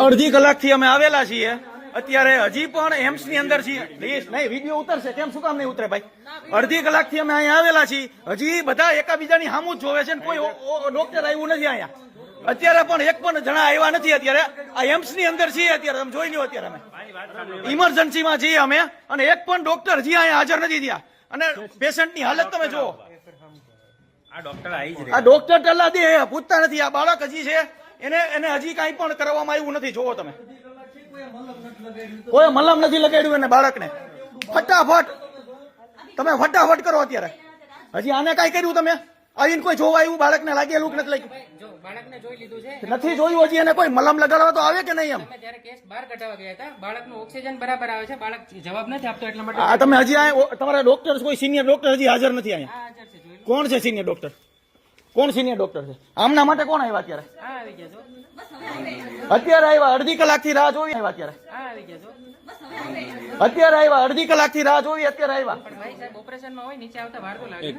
અડધી કલાકથી અમે આવેલા છીએ, અત્યારે હજી પણ એમ્સ ની અંદર છીએ. નહીં, વિડીયો ઉતરશે કેમ, શું કામ નહીં ઉતરે ભાઈ? અડધી કલાકથી અમે અહીંયા આવેલા છીએ, હજી બધા એકાબીજાની સામું જ જોવે છે, કોઈ ડોક્ટર આવ્યું નથી અહીંયા. અત્યારે પણ એક પણ જણા આવ્યા નથી. અત્યારે આ એમ્સ ની અંદર છીએ, અત્યારે તમે જોઈ લો. અત્યારે અમે ઇમરજન્સીમાં છીએ અમે, અને એક પણ ડોક્ટર હજી અહીંયા હાજર નથી થયા. અને પેશન્ટની હાલત તમે જુઓ. આ ડોક્ટર ટલ્લા દે પૂછતા નથી. આ બાળક હજી છે, એને હજી કઈ પણ કરવામાં આવ્યું નથી. જોવો તમે, કોઈ મલમ નથી લગાડ્યું એને બાળકને. ફટાફટ કરો અત્યારે. હજી આને કઈ કર્યું તમે? આવીને કોઈ જોવા આવ્યું? બાળકને લાગેલું કે નથી લાગ્યું? નથી જોયું હજી. એને કોઈ મલમ લગાડવા તો આવે કે નહીં? એમ ઓક્સિજન બરાબર આવે છે, બાળક જવાબ નથી આપતો એટલા માટે. આ તમે હજી તમારા ડોક્ટર, કોઈ સિનિયર ડોક્ટર હજી હાજર નથી અહીંયા? કોણ છે સિનિયર ડોક્ટર? કોણ સિનિયર ડોક્ટર છે? આમના માટે કોણ આવ્યા અત્યારે? અત્યારે આવ્યા. અડધી કલાકથી રાહ જોવી. અત્યારે આવ્યા. અડધી કલાકથી રાહ જોવી. અત્યારે આવ્યા. ઓપરેશનમાં હોય, નીચે આવતા વાર તો લાગે.